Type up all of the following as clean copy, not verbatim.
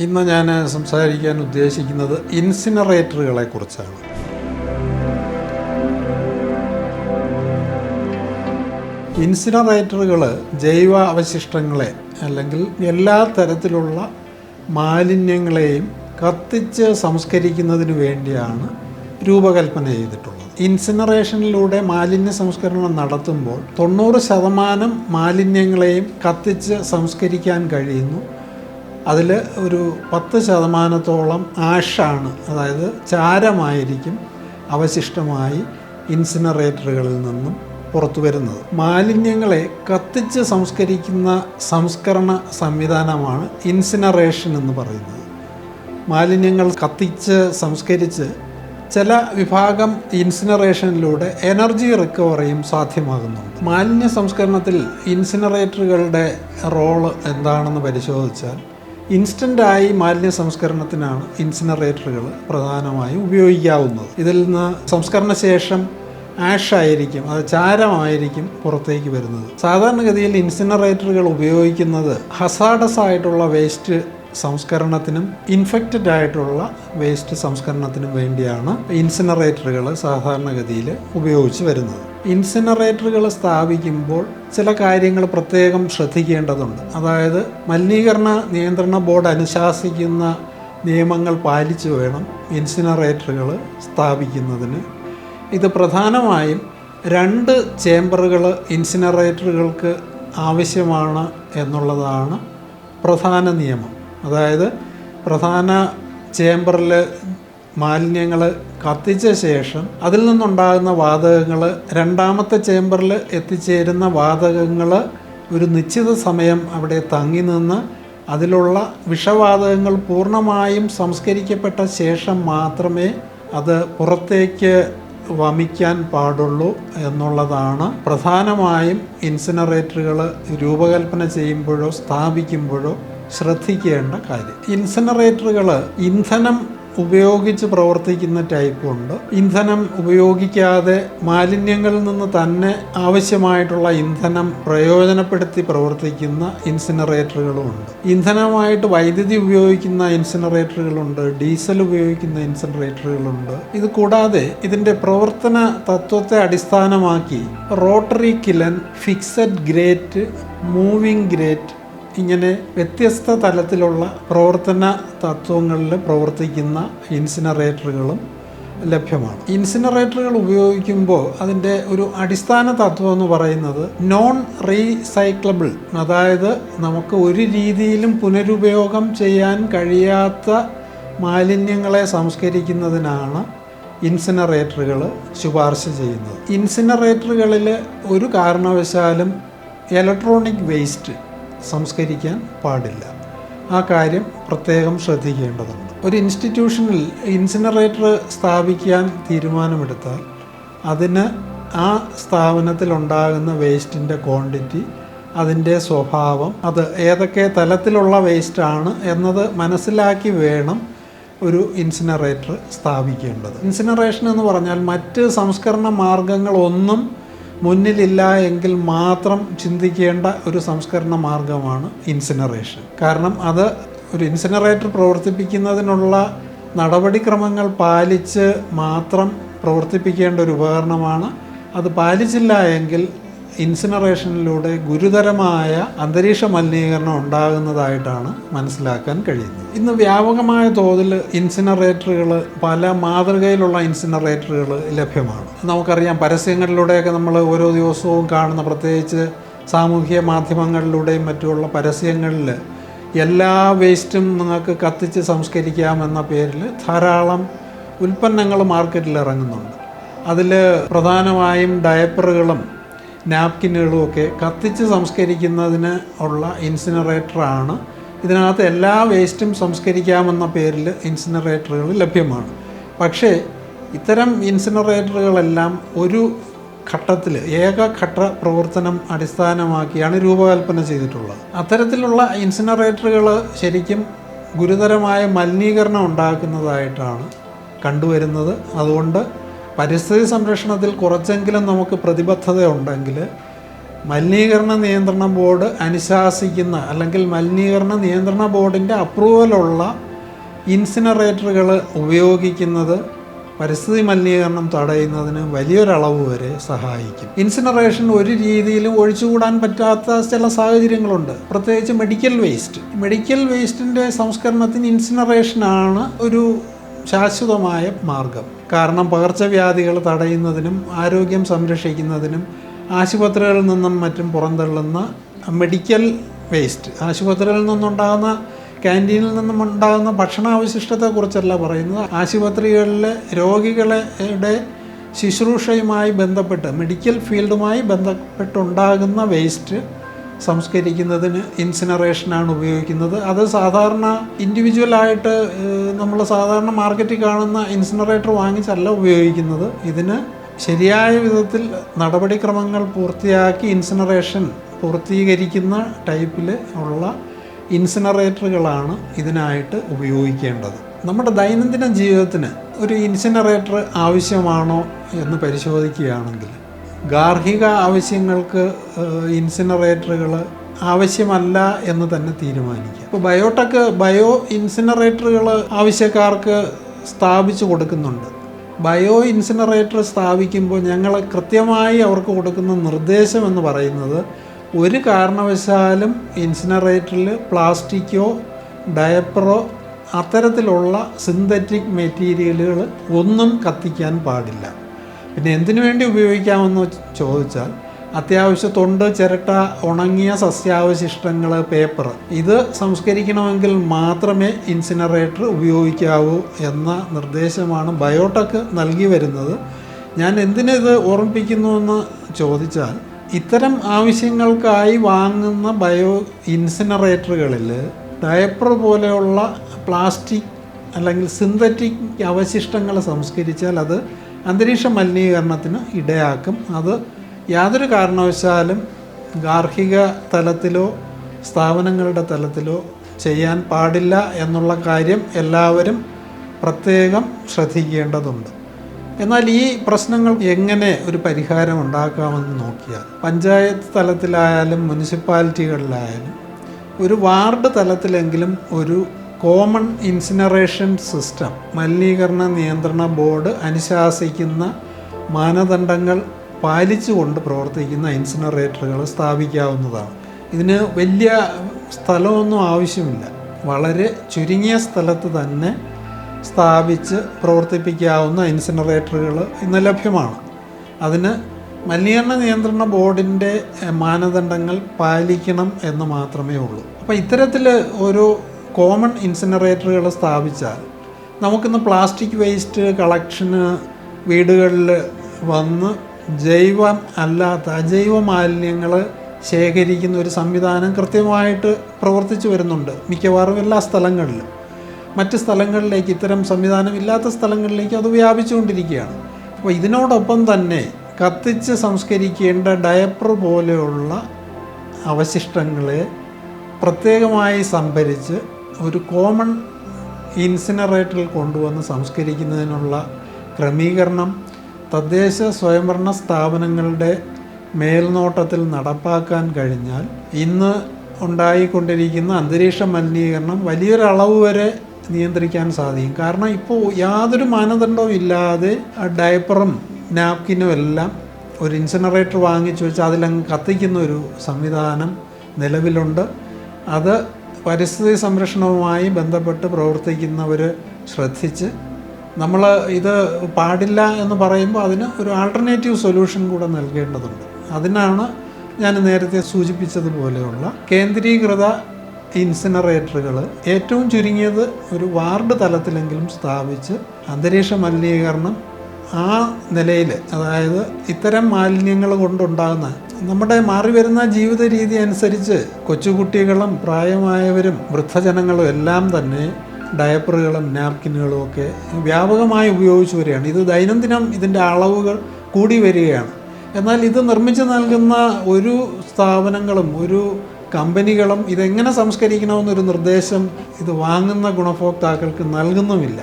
ഇന്ന് ഞാൻ സംസാരിക്കാൻ ഉദ്ദേശിക്കുന്നത് ഇൻസിനറേറ്ററുകളെ കുറിച്ചാണ്. ഇൻസിനറേറ്ററുകൾ ജൈവ അവശിഷ്ടങ്ങളെ അല്ലെങ്കിൽ എല്ലാ തരത്തിലുള്ള മാലിന്യങ്ങളെയും കത്തിച്ച് സംസ്കരിക്കുന്നതിന് വേണ്ടിയാണ് രൂപകൽപ്പന ചെയ്തിട്ടുള്ളത്. ഇൻസിനറേഷനിലൂടെ മാലിന്യ സംസ്കരണം നടത്തുമ്പോൾ 90% മാലിന്യങ്ങളെയും കത്തിച്ച് സംസ്കരിക്കാൻ കഴിയുന്നു. അതിൽ ഒരു 10% ആഷാണ്, അതായത് ചാരമായിരിക്കും അവശിഷ്ടമായി ഇൻസിനറേറ്ററുകളിൽ നിന്നും പുറത്തു വരുന്നത്. മാലിന്യങ്ങളെ കത്തിച്ച് സംസ്കരിക്കുന്ന സംസ്കരണ സംവിധാനമാണ് ഇൻസിനറേഷൻ എന്ന് പറയുന്നത്. മാലിന്യങ്ങൾ കത്തിച്ച് സംസ്കരിച്ച് ചില വിഭാഗം ഇൻസിനറേഷനിലൂടെ എനർജി റിക്കവറിയും സാധ്യമാകുന്നുണ്ട്. മാലിന്യ സംസ്കരണത്തിൽ ഇൻസിനറേറ്ററുകളുടെ റോള് എന്താണെന്ന് പരിശോധിച്ചാൽ, ഇൻസ്റ്റൻ്റായി മാലിന്യ സംസ്കരണത്തിനാണ് ഇൻസിനറേറ്ററുകൾ പ്രധാനമായും ഉപയോഗിക്കാവുന്നത്. ഇതിൽ നിന്ന് സംസ്കരണ ശേഷം ആഷായിരിക്കും, അത് ചാരമായിരിക്കും പുറത്തേക്ക് വരുന്നത്. സാധാരണഗതിയിൽ ഇൻസിനറേറ്ററുകൾ ഉപയോഗിക്കുന്നത് ഹസാഡസ് ആയിട്ടുള്ള വേസ്റ്റ് സംസ്കരണത്തിനും ഇൻഫെക്റ്റഡ് ആയിട്ടുള്ള വേസ്റ്റ് സംസ്കരണത്തിനും വേണ്ടിയാണ് ഇൻസിനറേറ്ററുകൾ സാധാരണഗതിയിൽ ഉപയോഗിച്ച് വരുന്നത്. ഇൻസിനറേറ്ററുകൾ സ്ഥാപിക്കുമ്പോൾ ചില കാര്യങ്ങൾ പ്രത്യേകം ശ്രദ്ധിക്കേണ്ടതുണ്ട്. അതായത് മലിനീകരണ നിയന്ത്രണ ബോർഡ് അനുശാസിക്കുന്ന നിയമങ്ങൾ പാലിച്ചു വേണം ഇൻസിനറേറ്ററുകൾ സ്ഥാപിക്കുന്നതിന്. ഇത് പ്രധാനമായും 2 ചേംബറുകൾ ഇൻസിനറേറ്ററുകൾക്ക് ആവശ്യമാണ് എന്നുള്ളതാണ് പ്രധാന നിയമം. അതായത് പ്രധാന ചേംബറിൽ മാലിന്യങ്ങൾ കത്തിച്ച ശേഷം അതിൽ നിന്നുണ്ടാകുന്ന വാതകങ്ങൾ രണ്ടാമത്തെ ചേംബറിൽ എത്തിച്ചേരുന്ന വാതകങ്ങൾ ഒരു നിശ്ചിത സമയം അവിടെ തങ്ങി നിന്ന് അതിലുള്ള വിഷവാതകങ്ങൾ പൂർണ്ണമായും സംസ്കരിക്കപ്പെട്ട ശേഷം മാത്രമേ അത് പുറത്തേക്ക് വമിക്കാൻ പാടുള്ളൂ എന്നുള്ളതാണ് പ്രധാനമായും ഇൻസിനറേറ്ററുകൾ രൂപകൽപ്പന ചെയ്യുമ്പോഴോ സ്ഥാപിക്കുമ്പോഴോ ശ്രദ്ധിക്കേണ്ട കാര്യം. ഇൻസിനറേറ്ററുകൾ ഇന്ധനം ഉപയോഗിച്ച് പ്രവർത്തിക്കുന്ന ടൈപ്പുണ്ട്. ഇന്ധനം ഉപയോഗിക്കാതെ മാലിന്യങ്ങളിൽ നിന്ന് തന്നെ ആവശ്യമായിട്ടുള്ള ഇന്ധനം പ്രയോജനപ്പെടുത്തി പ്രവർത്തിക്കുന്ന ഇൻസിനറേറ്ററുകളുമുണ്ട്. ഇന്ധനമായിട്ട് വൈദ്യുതി ഉപയോഗിക്കുന്ന ഇൻസിനറേറ്ററുകളുണ്ട്, ഡീസൽ ഉപയോഗിക്കുന്ന ഇൻസിനറേറ്ററുകളുണ്ട്. ഇത് കൂടാതെ ഇതിൻ്റെ പ്രവർത്തന തത്വത്തെ അടിസ്ഥാനമാക്കി rotary കിലൻ, fixed great, moving great, ഇങ്ങനെ വ്യത്യസ്ത തലത്തിലുള്ള പ്രവർത്തന തത്വങ്ങളിൽ പ്രവർത്തിക്കുന്ന ഇൻസിനറേറ്ററുകളും ലഭ്യമാണ്. ഇൻസിനറേറ്ററുകൾ ഉപയോഗിക്കുമ്പോൾ അതിൻ്റെ ഒരു അടിസ്ഥാന തത്വം എന്ന് പറയുന്നത് നോൺ റീസൈക്ലബിൾ, അതായത് നമുക്ക് ഒരു രീതിയിലും പുനരുപയോഗം ചെയ്യാൻ കഴിയാത്ത മാലിന്യങ്ങളെ സംസ്കരിക്കുന്നതിനാണ് ഇൻസിനറേറ്ററുകൾ ശുപാർശ ചെയ്യുന്നത്. ഇൻസിനറേറ്ററുകളിൽ ഒരു കാരണവശാലും ഇലക്ട്രോണിക് വേസ്റ്റ് സംസ്കരിക്കാൻ പാടില്ല. ആ കാര്യം പ്രത്യേകം ശ്രദ്ധിക്കേണ്ടതുണ്ട്. ഒരു ഇൻസ്റ്റിറ്റ്യൂഷനിൽ ഇൻസിനറേറ്റർ സ്ഥാപിക്കാൻ തീരുമാനമെടുത്താൽ അതിന് ആ സ്ഥാപനത്തിലുണ്ടാകുന്ന വേസ്റ്റിൻ്റെ ക്വാണ്ടിറ്റി, അതിൻ്റെ സ്വഭാവം, അത് ഏതൊക്കെ തലത്തിലുള്ള വേസ്റ്റാണ് എന്നത് മനസ്സിലാക്കി വേണം ഒരു ഇൻസിനറേറ്റർ സ്ഥാപിക്കേണ്ടത്. ഇൻസിനറേഷൻ എന്ന് പറഞ്ഞാൽ മറ്റ് സംസ്കരണ മാർഗങ്ങളൊന്നും മുന്നിലില്ല എങ്കിൽ മാത്രം ചിന്തിക്കേണ്ട ഒരു സംസ്കരണ മാർഗമാണ് ഇൻസിനറേഷൻ. കാരണം അത് ഒരു ഇൻസിനറേറ്റർ പ്രവർത്തിപ്പിക്കുന്നതിനുള്ള നടപടിക്രമങ്ങൾ പാലിച്ച് മാത്രം പ്രവർത്തിപ്പിക്കേണ്ട ഒരു ഉപകരണമാണ്. അത് പാലിച്ചില്ല എങ്കിൽ ഇൻസിനറേഷനിലൂടെ ഗുരുതരമായ അന്തരീക്ഷ മലിനീകരണം ഉണ്ടാകുന്നതായിട്ടാണ് മനസ്സിലാക്കാൻ കഴിയുന്നത്. ഇന്ന് വ്യാപകമായ തോതിൽ ഇൻസിനറേറ്ററുകൾ, പല മാതൃകയിലുള്ള ഇൻസിനറേറ്ററുകൾ ലഭ്യമാണ്. നമുക്കറിയാം, പരസ്യങ്ങളിലൂടെയൊക്കെ നമ്മൾ ഓരോ ദിവസവും കാണുന്ന, പ്രത്യേകിച്ച് സാമൂഹ്യ മാധ്യമങ്ങളിലൂടെയും മറ്റുമുള്ള പരസ്യങ്ങളിൽ എല്ലാ വേസ്റ്റും നിങ്ങൾക്ക് കത്തിച്ച് സംസ്കരിക്കാമെന്ന പേരിൽ ധാരാളം ഉൽപ്പന്നങ്ങൾ മാർക്കറ്റിൽ ഇറങ്ങുന്നുണ്ട്. അതിൽ പ്രധാനമായും ഡയപ്പറുകളും നാപ്കിനുകളും ഒക്കെ കത്തിച്ച് സംസ്കരിക്കുന്നതിന് ഉള്ള ഇൻസിനറേറ്ററാണ്. ഇതിനകത്ത് എല്ലാ വേസ്റ്റും സംസ്കരിക്കാമെന്ന പേരിൽ ഇൻസിനറേറ്ററുകൾ ലഭ്യമാണ്. പക്ഷേ ഇത്തരം ഇൻസിനറേറ്ററുകളെല്ലാം ഒരു ഘട്ടത്തിൽ ഏകഘട്ട പ്രവർത്തനം അടിസ്ഥാനമാക്കിയാണ് രൂപകൽപ്പന ചെയ്തിട്ടുള്ളത്. അത്തരത്തിലുള്ള ഇൻസിനറേറ്ററുകൾ ശരിക്കും ഗുരുതരമായ മലിനീകരണം ഉണ്ടാക്കുന്നതായിട്ടാണ് കണ്ടുവരുന്നത്. അതുകൊണ്ട് പരിസ്ഥിതി സംരക്ഷണത്തിൽ കുറച്ചെങ്കിലും നമുക്ക് പ്രതിബദ്ധത ഉണ്ടെങ്കിൽ മലിനീകരണ നിയന്ത്രണ ബോർഡ് അനുശാസിക്കുന്ന അല്ലെങ്കിൽ മലിനീകരണ നിയന്ത്രണ ബോർഡിൻ്റെ അപ്രൂവലുള്ള ഇൻസിനറേറ്ററുകൾ ഉപയോഗിക്കുന്നത് പരിസ്ഥിതി മലിനീകരണം തടയുന്നതിന് വലിയൊരളവ് വരെ സഹായിക്കും. ഇൻസിനറേഷൻ ഒരു രീതിയിലും ഒഴിച്ചുകൂടാൻ പറ്റാത്ത ചില സാഹചര്യങ്ങളുണ്ട്, പ്രത്യേകിച്ച് മെഡിക്കൽ വേസ്റ്റിൻ്റെ സംസ്കരണത്തിന് ഇൻസിനറേഷനാണ് ഒരു ശാശ്വതമായ മാർഗം. കാരണം പകർച്ചവ്യാധികൾ തടയുന്നതിനും ആരോഗ്യം സംരക്ഷിക്കുന്നതിനും ആശുപത്രികളിൽ നിന്നും മറ്റും പുറന്തള്ളുന്ന മെഡിക്കൽ വേസ്റ്റ്, ആശുപത്രികളിൽ നിന്നുണ്ടാകുന്ന ക്യാൻറ്റീനിൽ നിന്നും ഉണ്ടാകുന്ന ഭക്ഷണാവശിഷ്ടത്തെക്കുറിച്ചല്ല പറയുന്നത്, ആശുപത്രികളിലെ രോഗികളുടെ ശുശ്രൂഷയുമായി ബന്ധപ്പെട്ട് മെഡിക്കൽ ഫീൽഡുമായി ബന്ധപ്പെട്ടുണ്ടാകുന്ന വേസ്റ്റ് സംസ്കരിക്കുന്നതിന് ഇൻസിനറേഷനാണ് ഉപയോഗിക്കുന്നത്. അത് സാധാരണ ഇൻഡിവിജ്വലായിട്ട് നമ്മൾ സാധാരണ മാർക്കറ്റിൽ കാണുന്ന ഇൻസിനറേറ്റർ വാങ്ങിച്ചല്ല ഉപയോഗിക്കുന്നത്. ഇതിന് ശരിയായ വിധത്തിൽ നടപടിക്രമങ്ങൾ പൂർത്തിയാക്കി ഇൻസിനറേഷൻ പൂർത്തീകരിക്കുന്ന ടൈപ്പിൽ ഉള്ള ഇൻസിനറേറ്ററുകളാണ് ഇതിനായിട്ട് ഉപയോഗിക്കേണ്ടത്. നമ്മുടെ ദൈനംദിന ജീവിതത്തിന് ഒരു ഇൻസിനറേറ്റർ ആവശ്യമാണോ എന്ന് പരിശോധിക്കുകയാണെങ്കിൽ ഗാർഹിക ആവശ്യങ്ങൾക്ക് ഇൻസിനറേറ്ററുകൾ ആവശ്യമല്ല എന്ന് തന്നെ തീരുമാനിക്കാം. ഇപ്പോൾ ബയോ ഇൻസിനറേറ്ററുകൾ ആവശ്യക്കാർക്ക് സ്ഥാപിച്ചു കൊടുക്കുന്നുണ്ട്. ബയോ ഇൻസിനറേറ്റർ സ്ഥാപിക്കുമ്പോൾ ഞങ്ങൾ കൃത്യമായി അവർക്ക് കൊടുക്കുന്ന നിർദ്ദേശം എന്ന് പറയുന്നത് ഒരു കാരണവശാലും ഇൻസിനറേറ്ററിൽ പ്ലാസ്റ്റിക്കോ ഡയപ്പറോ അത്തരത്തിലുള്ള സിന്തറ്റിക് മെറ്റീരിയലുകൾ ഒന്നും കത്തിക്കാൻ പാടില്ല. പിന്നെ എന്തിനു വേണ്ടി ഉപയോഗിക്കാമെന്ന് ചോദിച്ചാൽ അത്യാവശ്യ തൊണ്ട്, ചിരട്ട, ഉണങ്ങിയ സസ്യാവശിഷ്ടങ്ങൾ, പേപ്പർ ഇത് സംസ്കരിക്കണമെങ്കിൽ മാത്രമേ ഇൻസിനറേറ്റർ ഉപയോഗിക്കാവൂ എന്ന നിർദ്ദേശമാണ് ബയോടെക് നൽകി വരുന്നത്. ഞാൻ എന്തിനിത് ഓർമ്മിപ്പിക്കുന്നുവെന്ന് ചോദിച്ചാൽ ഇത്തരം ആവശ്യങ്ങൾക്കായി വാങ്ങുന്ന ബയോ ഇൻസിനറേറ്ററുകളിൽ ഡയപ്പർ പോലെയുള്ള പ്ലാസ്റ്റിക് അല്ലെങ്കിൽ സിന്തറ്റിക് അവശിഷ്ടങ്ങൾ സംസ്കരിച്ചാൽ അത് അന്തരീക്ഷ മലിനീകരണത്തിന് ഇടയാക്കും. അത് യാതൊരു കാരണവശാലും ഗാർഹിക തലത്തിലോ സ്ഥാപനങ്ങളുടെ തലത്തിലോ ചെയ്യാൻ പാടില്ല എന്നുള്ള കാര്യം എല്ലാവരും പ്രത്യേകം ശ്രദ്ധിക്കേണ്ടതുണ്ട്. എന്നാൽ ഈ പ്രശ്നങ്ങൾ എങ്ങനെ ഒരു പരിഹാരം ഉണ്ടാക്കാമെന്ന് നോക്കിയാൽ പഞ്ചായത്ത് തലത്തിലായാലും മുനിസിപ്പാലിറ്റികളിലായാലും ഒരു വാർഡ് തലത്തിലെങ്കിലും ഒരു കോമൺ ഇൻസിനറേഷൻ സിസ്റ്റം മലിനീകരണ നിയന്ത്രണ ബോർഡ് അനുശാസിക്കുന്ന മാനദണ്ഡങ്ങൾ പാലിച്ചുകൊണ്ട് പ്രവർത്തിക്കുന്ന ഇൻസിനറേറ്ററുകൾ സ്ഥാപിക്കാവുന്നതാണ്. ഇതിന് വലിയ സ്ഥലമൊന്നും ആവശ്യമില്ല. വളരെ ചുരുങ്ങിയ സ്ഥലത്ത് തന്നെ സ്ഥാപിച്ച് പ്രവർത്തിപ്പിക്കാവുന്ന ഇൻസിനറേറ്ററുകൾ ഇന്ന് ലഭ്യമാണ്. അതിന് മലിനീകരണ നിയന്ത്രണ ബോർഡിൻ്റെ മാനദണ്ഡങ്ങൾ പാലിക്കണം എന്ന് മാത്രമേ ഉള്ളൂ. അപ്പോൾ ഇത്തരത്തിൽ ഒരു കോമൺ ഇൻസിനറേറ്ററുകൾ സ്ഥാപിച്ചാൽ നമുക്കിന്ന് പ്ലാസ്റ്റിക് വേസ്റ്റ് കളക്ഷന് വീടുകളിൽ വന്ന് ജൈവം അല്ലാത്ത അജൈവ മാലിന്യങ്ങൾ ശേഖരിക്കുന്ന ഒരു സംവിധാനം കൃത്യമായിട്ട് പ്രവർത്തിച്ചു വരുന്നുണ്ട് മിക്കവാറും എല്ലാ സ്ഥലങ്ങളിലും. മറ്റ് സ്ഥലങ്ങളിലേക്ക്, ഇത്തരം സംവിധാനം ഇല്ലാത്ത സ്ഥലങ്ങളിലേക്ക് അത് വ്യാപിച്ചുകൊണ്ടിരിക്കുകയാണ്. അപ്പോൾ ഇതിനോടൊപ്പം തന്നെ കത്തിച്ച് സംസ്കരിക്കേണ്ട ഡയപ്പർ പോലെയുള്ള അവശിഷ്ടങ്ങളെ പ്രത്യേകമായി സംഭരിച്ച് ഒരു കോമൺ ഇൻസിനറേറ്ററിൽ കൊണ്ടുവന്ന് സംസ്കരിക്കുന്നതിനുള്ള ക്രമീകരണം തദ്ദേശ സ്വയംഭരണ സ്ഥാപനങ്ങളുടെ മേൽനോട്ടത്തിൽ നടപ്പാക്കാൻ കഴിഞ്ഞാൽ ഇന്ന് ഉണ്ടായിക്കൊണ്ടിരിക്കുന്ന അന്തരീക്ഷ മലിനീകരണം വലിയൊരളവ് വരെ നിയന്ത്രിക്കാൻ സാധിക്കും. കാരണം ഇപ്പോൾ യാതൊരു മാനദണ്ഡവും ഇല്ലാതെ ഡയപ്പറും നാപ്കിനും എല്ലാം ഒരു ഇൻസിനറേറ്റർ വാങ്ങിച്ചു വെച്ച് അതിലങ്ങ് കത്തിക്കുന്ന ഒരു സംവിധാനം നിലവിലുണ്ട്. അത് പരിസ്ഥിതി സംരക്ഷണവുമായി ബന്ധപ്പെട്ട് പ്രവർത്തിക്കുന്നവർ ശ്രദ്ധിച്ച് നമ്മൾ ഇത് പാടില്ല എന്ന് പറയുമ്പോൾ അതിന് ഒരു ആൾട്ടർനേറ്റീവ് സൊല്യൂഷൻ കൂടെ നൽകേണ്ടതുണ്ട്. അതിനാണ് ഞാൻ നേരത്തെ സൂചിപ്പിച്ചതുപോലെയുള്ള കേന്ദ്രീകൃത ഇൻസിനറേറ്ററുകൾ ഏറ്റവും ചുരുങ്ങിയത് ഒരു വാർഡ് തലത്തിലെങ്കിലും സ്ഥാപിച്ച് അന്തരീക്ഷ മലിനീകരണം ആ നിലയിൽ, അതായത് ഇത്തരം മാലിന്യങ്ങൾ കൊണ്ടുണ്ടാകുന്ന നമ്മുടെ മാറി വരുന്ന ജീവിത രീതി അനുസരിച്ച് കൊച്ചുകുട്ടികളും പ്രായമായവരും വൃദ്ധജനങ്ങളും എല്ലാം തന്നെ ഡയപ്പറുകളും നാപ്കിനുകളും ഒക്കെ വ്യാപകമായി ഉപയോഗിച്ചു വരികയാണ്. ഇത് ദൈനംദിനം ഇതിൻ്റെ അളവുകൾ കൂടി വരികയാണ്. എന്നാൽ ഇത് നിർമ്മിച്ച് നൽകുന്ന ഒരു സ്ഥാപനങ്ങളും ഒരു കമ്പനികളും ഇതെങ്ങനെ സംസ്കരിക്കണമെന്നൊരു നിർദ്ദേശം ഇത് വാങ്ങുന്ന ഗുണഭോക്താക്കൾക്ക് നൽകുന്നുമില്ല.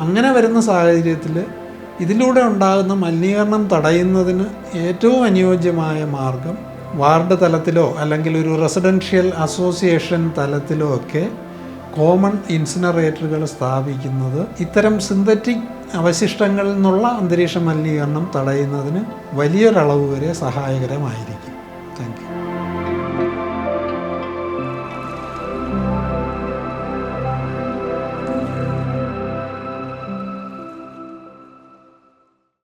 അങ്ങനെ വരുന്ന സാഹചര്യത്തിൽ ഇതിലൂടെ ഉണ്ടാകുന്ന മലിനീകരണം തടയുന്നതിന് ഏറ്റവും അനുയോജ്യമായ മാർഗം വാർഡ് തലത്തിലോ അല്ലെങ്കിൽ ഒരു റെസിഡൻഷ്യൽ അസോസിയേഷൻ തലത്തിലോ ഒക്കെ കോമൺ ഇൻസിനറേറ്ററുകൾ സ്ഥാപിക്കുന്നത് ഇത്തരം സിന്തറ്റിക് അവശിഷ്ടങ്ങളിൽ നിന്നുള്ള അന്തരീക്ഷ മലിനീകരണം തടയുന്നതിന് വലിയൊരളവ് വരെ സഹായകരമായിരിക്കും.